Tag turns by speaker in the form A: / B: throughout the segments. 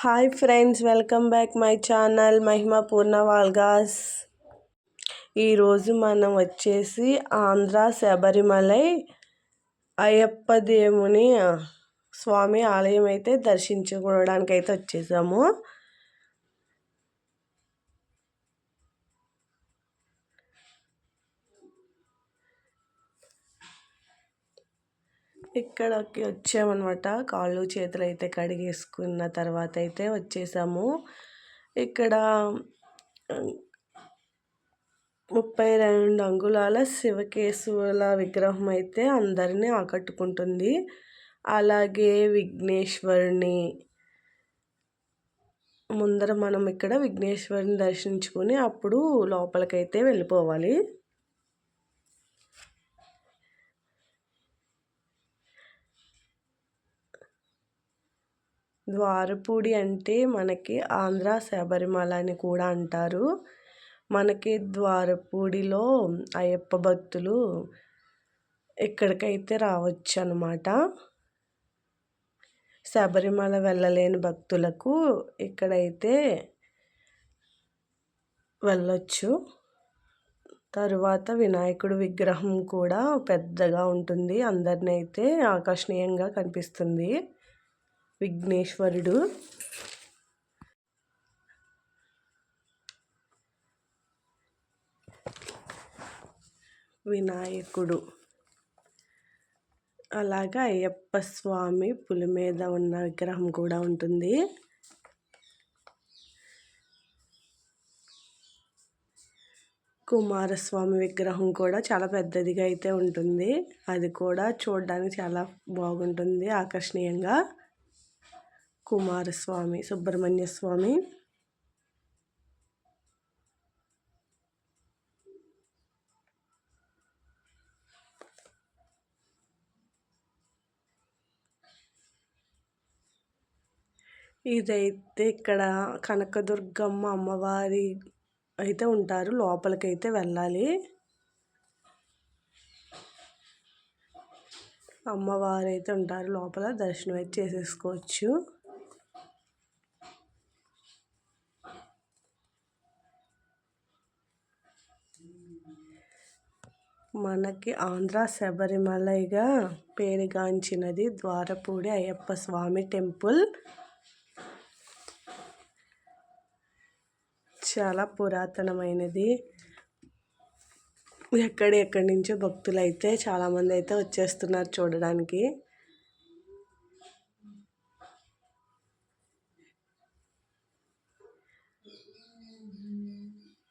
A: Hi friends, welcome back my channel Mahima Purna vlogs. ఈరోజు మనం వచ్చేసి ఆంధ్ర శబరిమలై అయ్యప్ప దేవుని స్వామి ఆలయం అయితే దర్శించుకోవడానికి అయితే వచ్చేసాము. ఇక్కడికి వచ్చామన్నమాట. కాళ్ళు చేతులు అయితే కడిగేసుకున్న తర్వాత అయితే వచ్చేసాము. ఇక్కడ 32 అంగుళాల శివకేశవుల విగ్రహం అయితే అందరినీ ఆకట్టుకుంటుంది. అలాగే విఘ్నేశ్వరుని ముందర మనం ఇక్కడ విఘ్నేశ్వరుని దర్శించుకొని అప్పుడు లోపలికైతే వెళ్ళిపోవాలి. ద్వారపూడి అంటే మనకి ఆంధ్ర శబరిమల అని కూడా అంటారు. మనకి ద్వారపూడిలో అయ్యప్ప భక్తులు ఇక్కడికైతే రావచ్చు అన్నమాట. శబరిమల వెళ్ళలేని భక్తులకు ఇక్కడైతే వెళ్ళొచ్చు. తరువాత వినాయకుడు విగ్రహం కూడా పెద్దగా ఉంటుంది, అందరిని అయితే ఆకర్షణీయంగా కనిపిస్తుంది. విఘ్నేశ్వరుడు వినాయకుడు అలాగా అయ్యప్ప స్వామి పులి మీద ఉన్న విగ్రహం కూడా ఉంటుంది. కుమారస్వామి విగ్రహం కూడా చాలా పెద్దదిగా అయితే ఉంటుంది. అది కూడా చూడడానికి చాలా బాగుంటుంది, ఆకర్షణీయంగా. కుమారస్వామి, సుబ్రహ్మణ్య స్వామి, ఇదైతే ఇక్కడ కనకదుర్గమ్మ అమ్మవారి అయితే ఉంటారు. లోపలికైతే వెళ్ళాలి. అమ్మవారు అయితే ఉంటారు లోపల, దర్శనం అయితే చేసేసుకోవచ్చు. మనకి ఆంధ్ర శబరిమలైగా పేరుగాంచినది ద్వారపూడి అయ్యప్ప స్వామి టెంపుల్. చాలా పురాతనమైనది. ఎక్కడెక్కడి నుంచో భక్తులు అయితే చాలామంది అయితే వచ్చేస్తున్నారు చూడడానికి.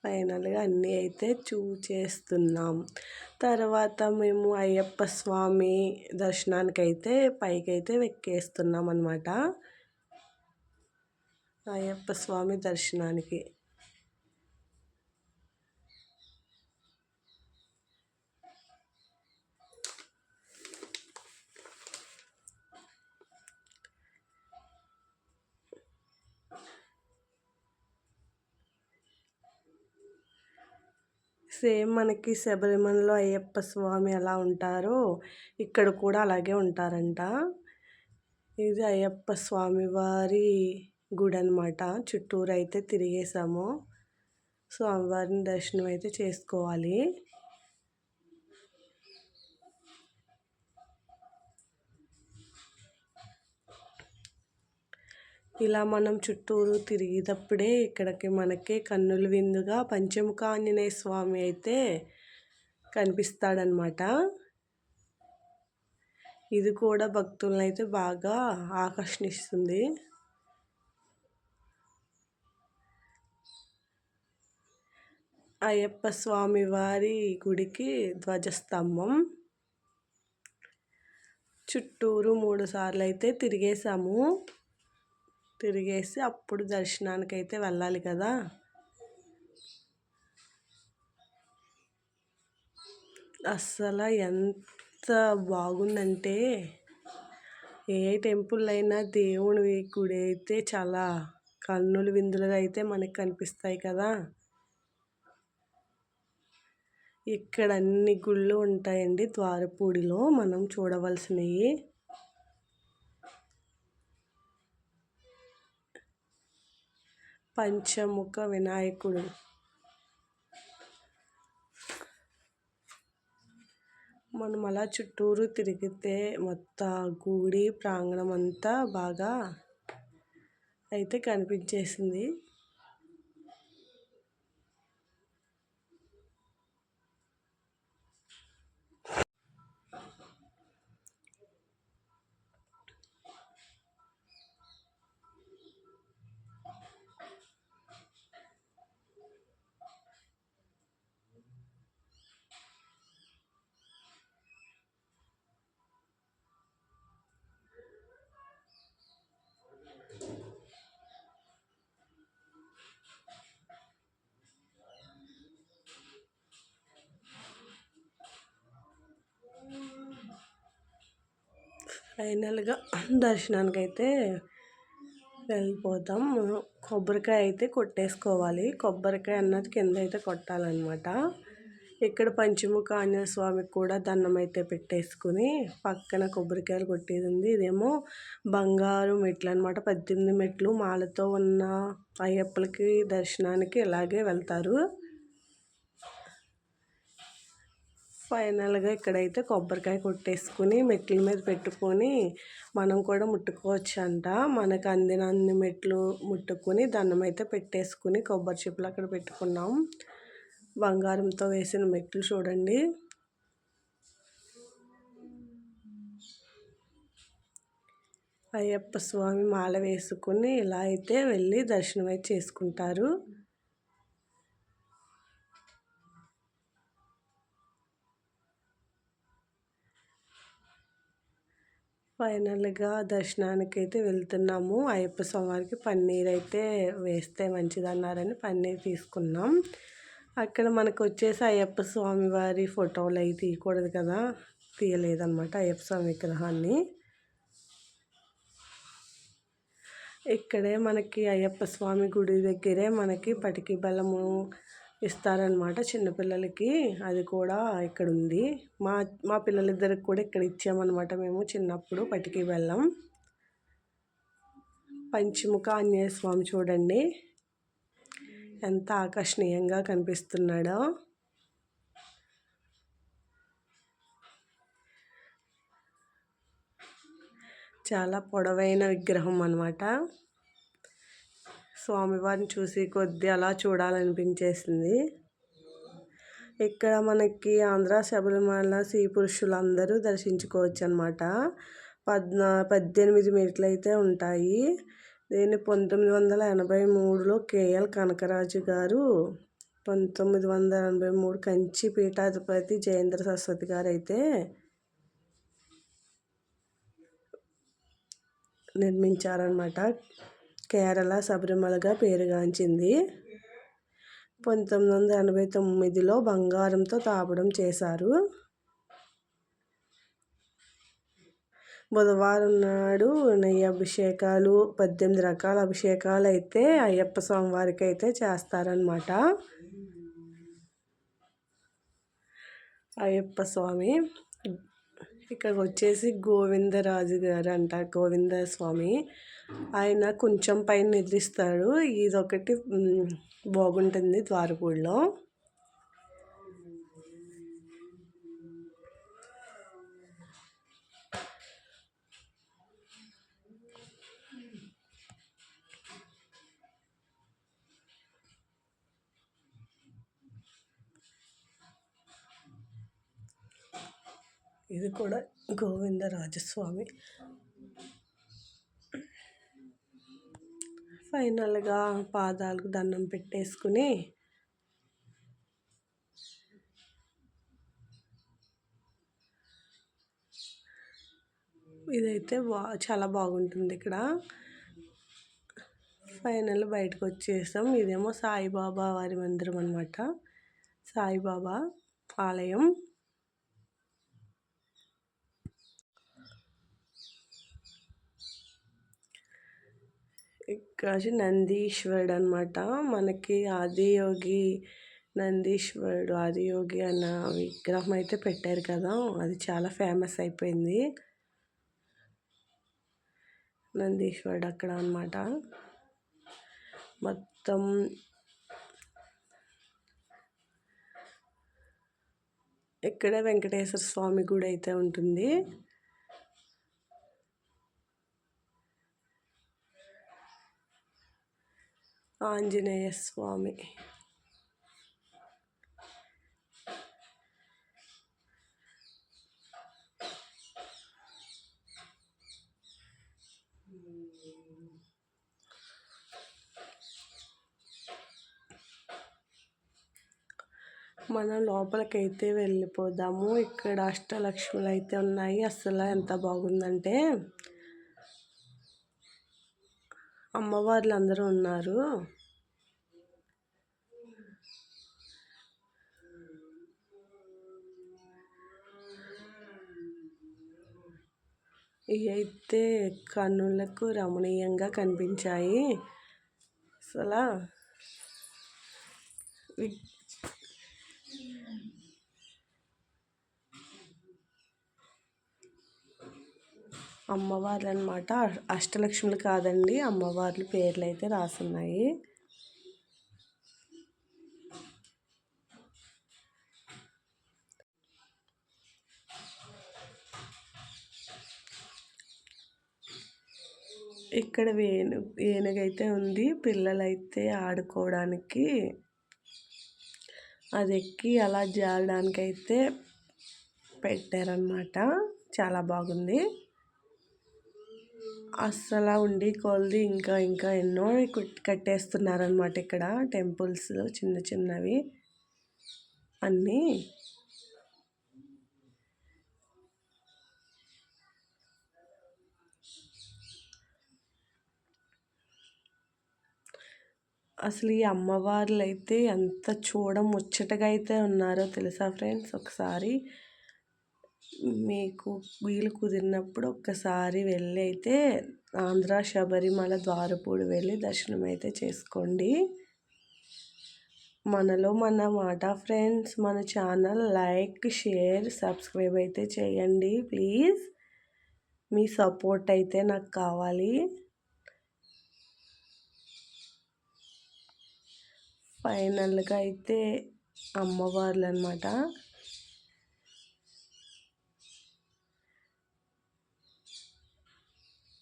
A: ఫైనల్గా అన్నీ అయితే చూచేస్తున్నాం. తర్వాత మేము అయ్యప్ప స్వామి దర్శనానికి అయితే పైకైతే ఎక్కేస్తున్నాం అన్నమాట. అయ్యప్ప స్వామి దర్శనానికి సేమ్ మనకి శబరిమలలో అయ్యప్ప స్వామి ఎలా ఉంటారో ఇక్కడ కూడా అలాగే ఉంటారంట. ఇది అయ్యప్ప స్వామి వారి గుడి అనమాట. చుట్టూరు అయితే తిరిగేసాము. స్వామివారిని దర్శనం అయితే చేసుకోవాలి. ఇలా మనం చుట్టూరు తిరిగేటప్పుడే ఇక్కడికి మనకి కన్నుల విందుగా పంచముఖ ఆంజనేయ స్వామి అయితే కనిపిస్తాడనమాట. ఇది కూడా భక్తులను అయితే బాగా ఆకర్షిస్తుంది. అయ్యప్ప స్వామి వారి గుడికి ధ్వజస్తంభం. చుట్టూరు 3 సార్లు అయితే తిరిగేసాము. తిరిగేసి అప్పుడు దర్శనానికి అయితే వెళ్ళాలి కదా. అస్సలు ఎంత బాగుందంటే, ఏ టెంపుల్ అయినా దేవుని గుడి అయితే చాలా కన్నుల విందులుగా అయితే మనకి కనిపిస్తాయి కదా. ఇక్కడ అన్ని గుళ్ళు ఉంటాయండి ద్వారపూడిలో మనం చూడవలసినవి. పంచముఖ వినాయకుడు. మనం అలా చుట్టూరు తిరిగితే మొత్తం గుడి ప్రాంగణం అంతా బాగా అయితే కనిపించేసింది. ఫైనల్గా దర్శనానికి అయితే వెళ్ళిపోతాం. కొబ్బరికాయ అయితే కొట్టేసుకోవాలి. కొబ్బరికాయ అన్నది కింద అయితే కొట్టాలన్నమాట. ఇక్కడ పంచముఖ ఆంజనేయ స్వామికి కూడా దండం అయితే పెట్టేసుకుని పక్కన కొబ్బరికాయలు కొట్టేది ఉంది. ఇదేమో బంగారు మెట్లు అనమాట. 18 మెట్లు మాలతో ఉన్న అయ్యప్పలకి దర్శనానికి ఇలాగే వెళ్తారు. ఫైనల్గా ఇక్కడైతే కొబ్బరికాయ కొట్టేసుకుని మెట్ల మీద పెట్టుకొని మనం కూడా ముట్టుకోవచ్చు అంట. మనకు అందినన్ని మెట్లు ముట్టుకొని దండం అయితే పెట్టేసుకుని కొబ్బరి చిప్పలు అక్కడ పెట్టుకున్నాం. బంగారంతో వేసిన మెట్లు చూడండి. అయ్యప్ప స్వామి మాల వేసుకుని ఇలా అయితే వెళ్ళి దర్శనం అయితే చేసుకుంటారు. ఫైనల్గా దర్శనానికి అయితే వెళ్తున్నాము. అయ్యప్ప స్వామివారికి పన్నీర్ అయితే వేస్తే మంచిదన్నారని పన్నీర్ తీసుకున్నాం. అక్కడ మనకు వచ్చేసి అయ్యప్ప స్వామివారి ఫోటోలు అవి తీయకూడదు కదా, తీయలేదన్నమాట అయ్యప్ప స్వామి విగ్రహాన్ని. ఇక్కడే మనకి అయ్యప్ప స్వామి గుడి దగ్గరే మనకి పటికి బెల్లము ఇస్తారనమాట చిన్నపిల్లలకి. అది కూడా ఇక్కడ ఉంది. మా పిల్లలిద్దరికి కూడా ఇక్కడ ఇచ్చామన్నమాట మేము చిన్నప్పుడు పటికి బెల్లం. పంచముఖ ఆంజనేయ స్వామి చూడండి ఎంత ఆకర్షణీయంగా కనిపిస్తున్నాడో. చాలా పొడవైన విగ్రహం అన్నమాట. స్వామివారిని చూసి కొద్ది అలా చూడాలనిపించేసింది. ఇక్కడ మనకి ఆంధ్ర శబరిమల స్త్రీ పురుషులందరూ దర్శించుకోవచ్చు అనమాట. 18 మెట్లు అయితే ఉంటాయి. దీన్ని 1983లో కేఎల్ కనకరాజు గారు, 1983 కంచి పీఠాధిపతి జయేంద్ర సరస్వతి గారు అయితే నిర్మించారనమాట. కేరళ శబరిమలగా పేరుగాంచింది. 1989లో బంగారంతో తాపడం చేశారు. బుధవారం నాడు నెయ్యి అభిషేకాలు 18 రకాల అభిషేకాలు అయితే అయ్యప్ప స్వామి వారికి అయితే చేస్తారనమాట. అయ్యప్ప స్వామి ఇక్కడికి వచ్చేసి గోవిందరాజు గారు అంట, గోవింద స్వామి. ఆయన కొంచెం పైన నిద్రిస్తాడు. ఇదొకటి బాగుంటుంది ద్వారపూడిలో. ఇది కూడా గోవిందరాజస్వామి. ఫైనల్గా పాదాలకు దండం పెట్టేసుకుని ఇదైతే చాలా బాగుంటుంది ఇక్కడ. ఫైనల్ బయటకు వచ్చేసాం. ఇదేమో సాయిబాబా వారి మందిరం అనమాట. సాయిబాబా ఆలయం. ఇక్కడ నందీశ్వరుడు అనమాట. మనకి ఆదియోగి నందీశ్వరుడు ఆదియోగి అన్న విగ్రహం అయితే పెట్టారు కదా, అది చాలా ఫేమస్ అయిపోయింది. నందీశ్వరుడు అక్కడ అనమాట. మొత్తం ఇక్కడ వెంకటేశ్వర స్వామి గుడి అయితే ఉంటుంది. ఆంజనేయ స్వామి మనం లోపలికైతే వెళ్ళిపోదాము. ఇక్కడ అష్టలక్ష్ములు అయితే ఉన్నాయి. అసలు ఎంత బాగుందంటే అమ్మవార్లు అందరూ ఉన్నారు. ఇవి అయితే కన్నులకు రమణీయంగా కనిపించాయి. అసలు అమ్మవార్లు అనమాట. అష్టలక్ష్ములు కాదండి, అమ్మవార్లు పేర్లు అయితే రాసున్నాయి. ఇక్కడ ఏనుగైతే ఉంది. పిల్లలైతే ఆడుకోవడానికి అది ఎక్కి అలా జారడానికి అయితే పెట్టారనమాట. చాలా బాగుంది. అస్సలు ఉండి కొలది ఇంకా ఇంకా ఎన్నో కట్టేస్తున్నారనమాట. ఇక్కడ టెంపుల్స్ చిన్న చిన్నవి అన్నీ. అసలు ఈ అమ్మవార్లు అయితే ఎంత ముచ్చటగా అయితే ఉన్నారో తెలుసా ఫ్రెండ్స్. ఒకసారి మీకు వీలు కుదిరినప్పుడు ఒక్కసారి వెళ్ళి అయితే ఆంధ్ర శబరిమల ద్వారపూడి వెళ్ళి దర్శనం అయితే చేసుకోండి. మనలో మన మాట ఫ్రెండ్స్. మన ఛానల్ లైక్, షేర్, సబ్స్క్రైబ్ అయితే చేయండి ప్లీజ్. మీ సపోర్ట్ అయితే నాకు కావాలి. ఫైనల్గా అయితే అమ్మవార్లు అనమాట.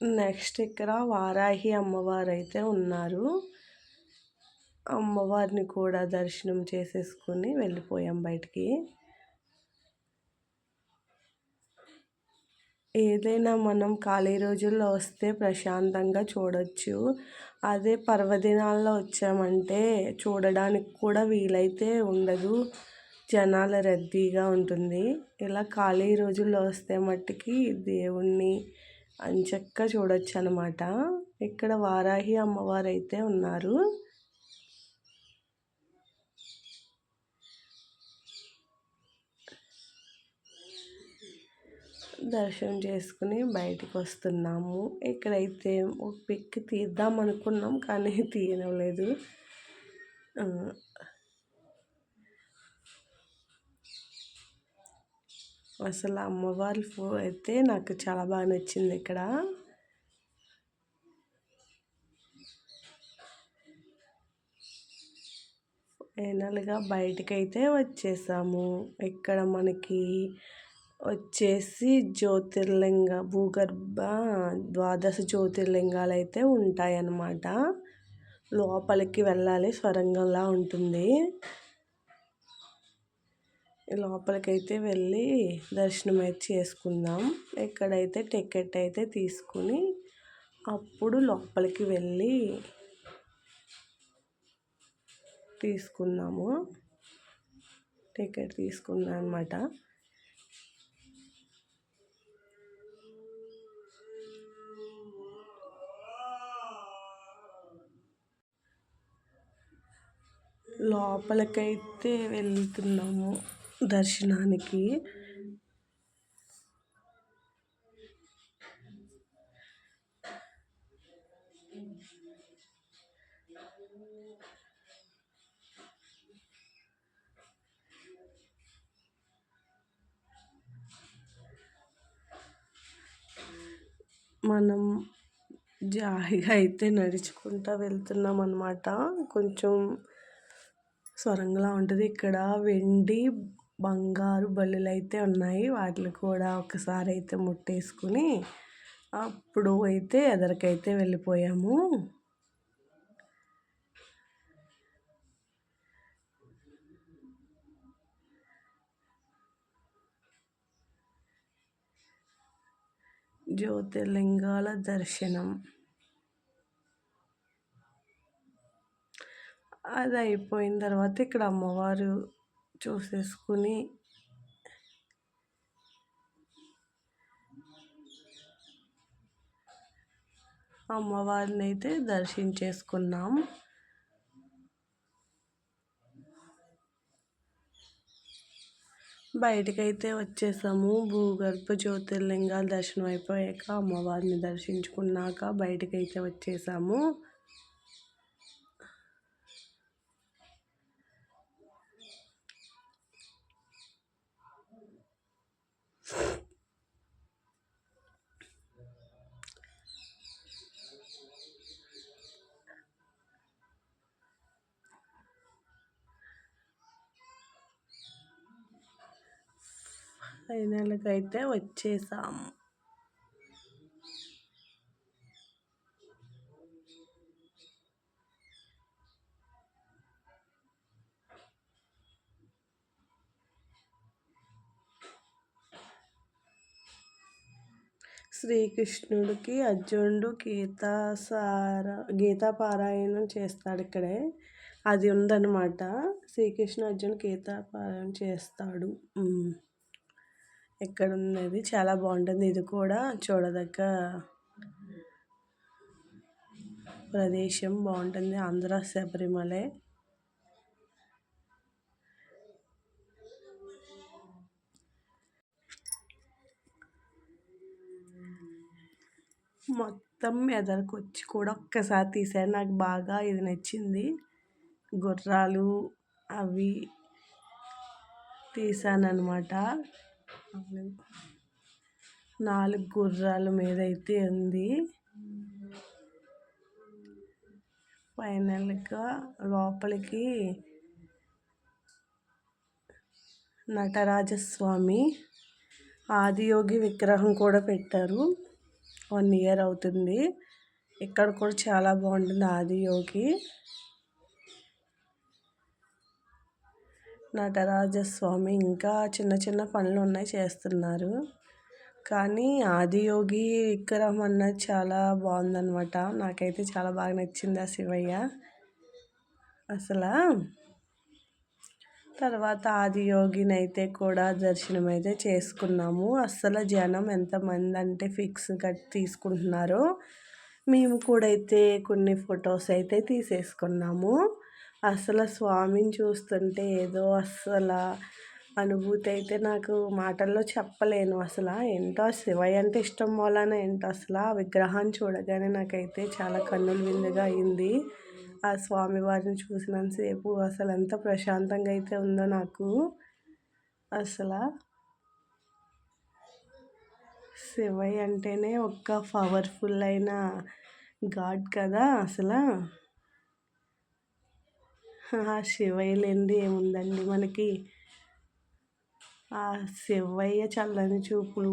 A: నెక్స్ట్ ఇక్కడ వారాహి అమ్మవారు అయితే ఉన్నారు. అమ్మవారిని కూడా దర్శనం చేసేసుకుని వెళ్ళిపోయాం బయటికి. ఏదైనా మనం ఖాళీ రోజుల్లో వస్తే ప్రశాంతంగా చూడొచ్చు. అదే పర్వదినాల్లో వచ్చామంటే చూడడానికి కూడా వీలైతే ఉండదు. జనాల రద్దీగా ఉంటుంది. ఇలా ఖాళీ రోజుల్లో వస్తే మట్టుకి దేవుణ్ణి అంచక్కా చూడొచ్చు అనమాట. ఇక్కడ వారాహి అమ్మవారు అయితే ఉన్నారు. దర్శనం చేసుకుని బయటికి వస్తున్నాము. ఇక్కడైతే ఒక పిక్ తీద్దాం అనుకున్నాం కానీ తీయలేదు. అసలు అమ్మవారి అయితే నాకు చాలా బాగా నచ్చింది. ఇక్కడ ఫైనల్గా బయటకైతే వచ్చేసాము. ఇక్కడ మనకి వచ్చేసి భూగర్భ ద్వాదశ జ్యోతిర్లింగాలు అయితే ఉంటాయన్నమాట. లోపలికి వెళ్ళాలి, స్వరంగంలా ఉంటుంది. లోపలికైతే వెళ్ళి దర్శనం అయితే చేసుకుందాం. ఇక్కడైతే టికెట్ అయితే తీసుకుని అప్పుడు లోపలికి వెళ్ళి తీసుకున్నాము. టికెట్ తీసుకున్నాం అన్నమాట. లోపలికైతే వెళ్తున్నాము దర్శనానికి. మనం జాయిగా అయితే నడుచుకుంటూ వెళ్తున్నాం అన్నమాట. కొంచెం సొరంగంలా ఉంటుంది. ఇక్కడ వెండి, బంగారు బల్లులైతే ఉన్నాయి. వాటిని కూడా ఒకసారి అయితే ముట్టేసుకుని అప్పుడు అయితే ఎదరికైతే వెళ్ళిపోయాము. జ్యోతిర్లింగాల దర్శనం అది అయిపోయిన తర్వాత ఇక్కడ అమ్మవారు చూసేసుకుని అమ్మవారిని అయితే దర్శించేసుకున్నాం. బయటకైతే వచ్చేసాము. భూగర్భ జ్యోతిర్లింగాల దర్శనం అయిపోయాక అమ్మవారిని దర్శించుకున్నాక బయటకైతే వచ్చేసాము. ఫైనల్గా అయితే వచ్చేసాము. శ్రీకృష్ణుడికి అర్జునుడు గీతా పారాయణం చేస్తాడు ఇక్కడే. అది ఉందన్నమాట. శ్రీకృష్ణ అర్జున్ గీతా పారాయణం చేస్తాడు. ఇక్కడ ఉన్నది చాలా బాగుంటుంది. ఇది కూడా చూడదగ్గ ప్రదేశం, బాగుంటుంది. ఆంధ్ర శబరిమలై. మొత్తం ఎదరికొచ్చి కూడా ఒక్కసారి తీసాను. నాకు బాగా ఇది నచ్చింది. గుర్రాలు అవి తీసానమాట. 4 గుర్రాల మీద అయితే ఉంది. ఫైనల్గా లోపలికి నటరాజస్వామి ఆదియోగి విగ్రహం కూడా పెట్టారు. 1 ఇయర్ అవుతుంది. ఇక్కడ కూడా చాలా బాగుంటుంది. ఆదియోగి నటరాజస్వామి ఇంకా చిన్న చిన్న పనులు ఉన్నాయి, చేస్తున్నారు. కానీ ఆదియోగి విగ్రహం అన్నది చాలా బాగుందన్నమాట. నాకైతే చాలా బాగా నచ్చింది ఆ శివయ్య అసలు. తర్వాత ఆదియోగిని అయితే కూడా దర్శనం అయితే చేసుకున్నాము. అస్సలు జనం ఎంతమంది అంటే ఫిక్స్గా తీసుకుంటున్నారు. మేము కూడా అయితే కొన్ని ఫొటోస్ అయితే తీసేసుకున్నాము. అసలు స్వామిని చూస్తుంటే ఏదో అస్సలు అనుభూతి అయితే నాకు మాటల్లో చెప్పలేను. అసలు ఏంటో శివయ్య అంటే ఇష్టం వలన ఏంటో అసలు ఆ విగ్రహాన్ని చూడగానే నాకైతే చాలా కన్నుల విందుగా అయింది. ఆ స్వామివారిని చూసినంతసేపు అసలు ఎంత ప్రశాంతంగా అయితే ఉందో నాకు. అసలు శివయ్య అంటేనే ఒక్క పవర్ఫుల్ అయిన గాడ్ కదా అసలు. ఆ శివయ్య లేనిది ఏముందండి మనకి. ఆ శివయ్య చల్లని చూపులు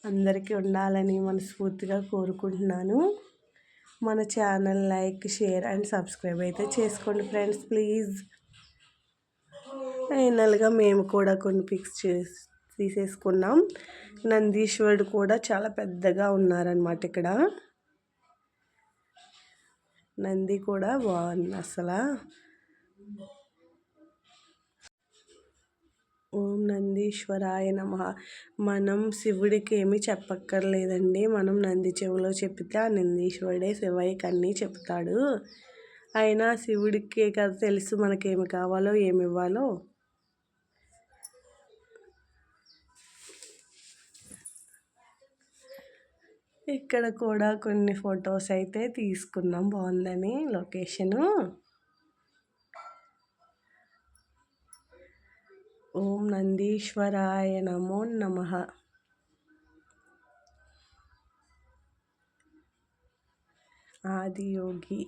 A: అందరికీ ఉండాలని మనస్ఫూర్తిగా కోరుకుంటున్నాను. మన channel like, share and subscribe అయితే చేసుకోండి ఫ్రెండ్స్, ప్లీజ్. ఫైనల్గా మేము కూడా కొన్ని పిక్స్ తీసేసుకున్నాం. నందీశ్వరుడు కూడా చాలా పెద్దగా ఉన్నారనమాట ఇక్కడ. నంది కూడా బాగుంది అసలు. ఓం నందీశ్వరాయ నమః. మనం శివుడికి ఏమీ చెప్పక్కర్లేదండి. మనం నంది చెవిలో చెప్తే ఆ నందీశ్వరుడే శివయ్యకి అన్నీ చెప్తాడు. అయినా శివుడికే కదా తెలుసు మనకేమి కావాలో ఏమి ఇవ్వాలో. ఇక్కడ కూడా కొన్ని ఫొటోస్ అయితే తీసుకున్నాం, బాగుందని లొకేషను. ఓం నందీశ్వరాయ నమో నమః. ఆదియోగి.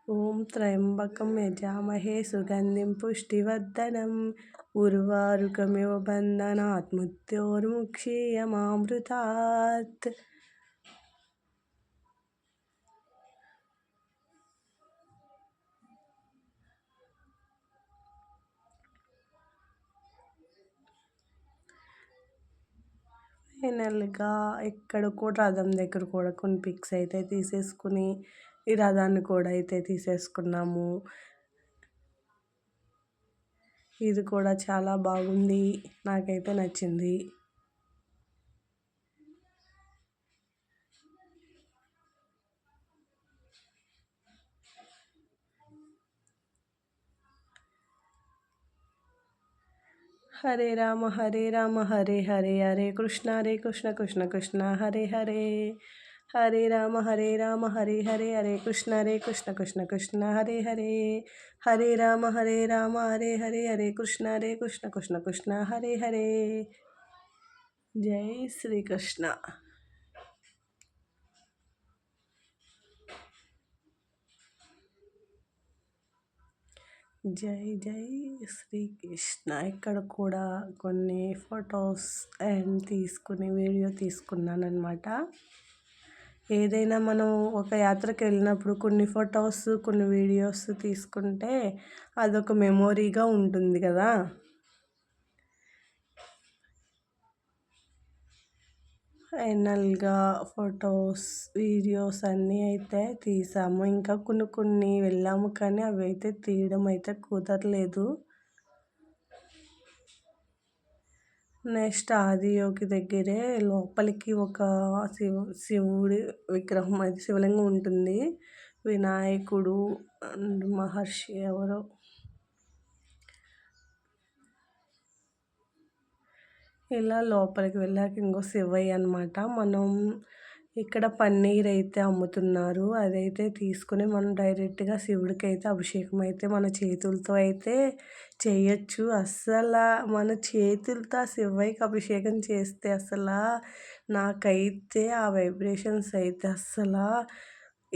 A: ఓం త్రయంబకం యజామహే సుగంధిం పుష్టివర్ధనం ఉర్వారుకమివ బంధనాత్ మృత్యోర్ముక్షీయమామృతాత్. ఫైనల్గా ఇక్కడ కూడా రథం దగ్గర కూడా కొన్ని పిక్స్ అయితే తీసేసుకుని ఈ రథాన్ని కూడా అయితే తీసేసుకున్నాము. ఇది కూడా చాలా బాగుంది, నాకైతే నచ్చింది. హరే రామ హరే హరే హరే కృష్ణ కృష్ణ కృష్ణ హరే హరే. హరే రామ హరే హరే కృష్ణ కృష్ణ కృష్ణ హరే హరే. హరే రామ హరే హరే కృష్ణ కృష్ణ హరే హరే. జై శ్రీకృష్ణ. జై జై శ్రీకృష్ణ. ఇక్కడ కూడా కొన్ని ఫొటోస్ అండ్ వీడియో తీసుకున్నాను అనమాట. ఏదైనా మనం ఒక యాత్రకు వెళ్ళినప్పుడు కొన్ని ఫొటోస్ కొన్ని వీడియోస్ తీసుకుంటే అదొక మెమొరీగా ఉంటుంది కదా. ఫైనల్గా ఫొటోస్ వీడియోస్ అన్నీ అయితే తీసాము. ఇంకా కొన్ని వెళ్ళాము కానీ అవి అయితే తీయడం అయితే కుదరలేదు. నెక్స్ట్ ఆదియోగి దగ్గరే లోపలికి ఒక శివుడి విగ్రహం అయితే శివలింగం ఉంటుంది. వినాయకుడు అండ్ మహర్షి ఎవరో ఇలా లోపలికి వెళ్ళాక ఇంకో శివయ్య అనమాట. మనం ఇక్కడ పన్నీర్ అయితే అమ్ముతున్నారు, అదైతే తీసుకుని మనం డైరెక్ట్గా శివుడికి అయితే అభిషేకం అయితే మన చేతులతో అయితే చేయొచ్చు. అస్సలు మన చేతులతో ఆ శివయ్యకి అభిషేకం చేస్తే అసలు నాకైతే ఆ వైబ్రేషన్స్ అయితే అస్సలు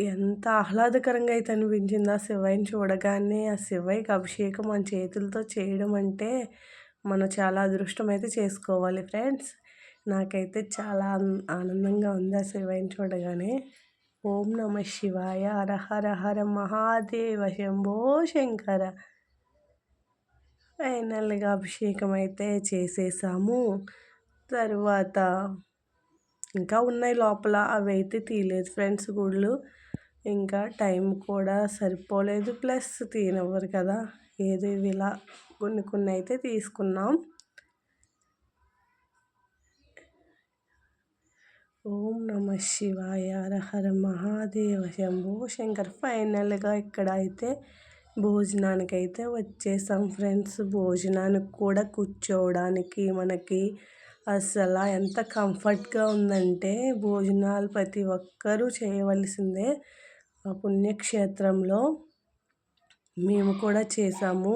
A: ఎంత ఆహ్లాదకరంగా అయితే అనిపించింది. ఆ శివయ్యని చూడగానే ఆ శివయ్యకి అభిషేకం మన చేతులతో చేయడం అంటే మనం చాలా అదృష్టం అయితే చేసుకోవాలి ఫ్రెండ్స్. నాకైతే చాలా ఆనందంగా ఉంది ఆ శివయ్యని చూడగానే. ఓం నమ శివాయ. హర హర హర మహాదేవ శంభో శంకర. ఫైనల్గా అభిషేకం అయితే చేసేసాము. తరువాత ఇంకా ఉన్నాయి లోపల, అవి అయితే తీయలేదు ఫ్రెండ్స్ గుళ్ళు. ఇంకా టైం కూడా సరిపోలేదు, ప్లస్ తీయనివ్వరు కదా. ఏదో ఇలా కొన్ని అయితే తీసుకున్నాం. ఓం నమ శివాయ. హర హర మహాదేవ శంభో శంకర్. ఫైనల్గా ఇక్కడ అయితే భోజనానికి అయితే వచ్చేసాం ఫ్రెండ్స్. భోజనానికి కూడా కూర్చోవడానికి మనకి అసలు ఎంత కంఫర్ట్గా ఉందంటే, భోజనాలు ప్రతి ఒక్కరూ చేయవలసిందే ఆ పుణ్యక్షేత్రంలో. మేము కూడా చేసాము.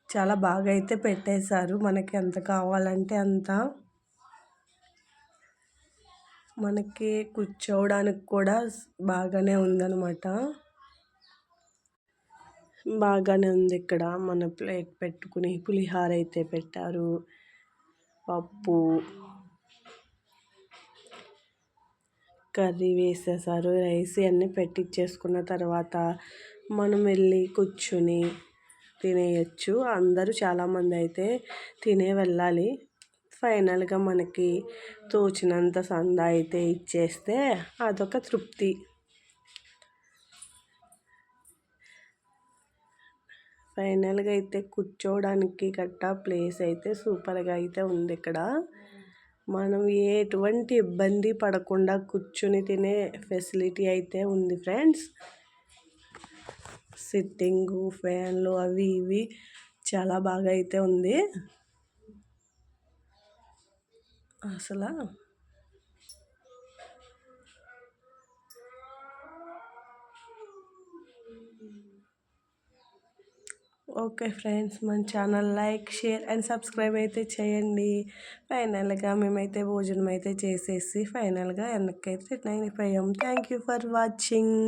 A: చాలా బాగా అయితే పెట్టేశారు, మనకి ఎంత కావాలంటే అంత. మనకి కూర్చోవడానికి కూడా బాగానే ఉందన్నమాట. బాగానే ఉంది. ఇక్కడ మన ప్లేట్ పెట్టుకుని పులిహార అయితే పెట్టారు, పప్పు కర్రీ వేసేసారు, రైస్ అన్నీ పెట్టించేసుకున్న తర్వాత మనం వెళ్ళి కూర్చుని తినేయచ్చు. అందరూ చాలామంది అయితే తినే వెళ్ళాలి. ఫైనల్గా మనకి తోచినంత సందా అయితే ఇచ్చేస్తే అదొక తృప్తి. ఫైనల్గా అయితే కూర్చోవడానికి గట్టా ప్లేస్ అయితే సూపర్గా అయితే ఉంది ఇక్కడ. మనం ఎటువంటి ఇబ్బంది పడకుండా కూర్చుని తినే ఫెసిలిటీ అయితే ఉంది ఫ్రెండ్స్. సిట్టింగు ఫ్యాన్లు అవి ఇవి చాలా బాగా అయితే ఉంది అసలు. ఓకే ఫ్రెండ్స్, మన channel like, share and subscribe అయితే చేయండి. ఫైనల్గా మేమైతే భోజనం అయితే చేసేసి ఫైనల్గా వెనక్కైతే రిటర్న్ అయిపోయాం. Thank you for watching.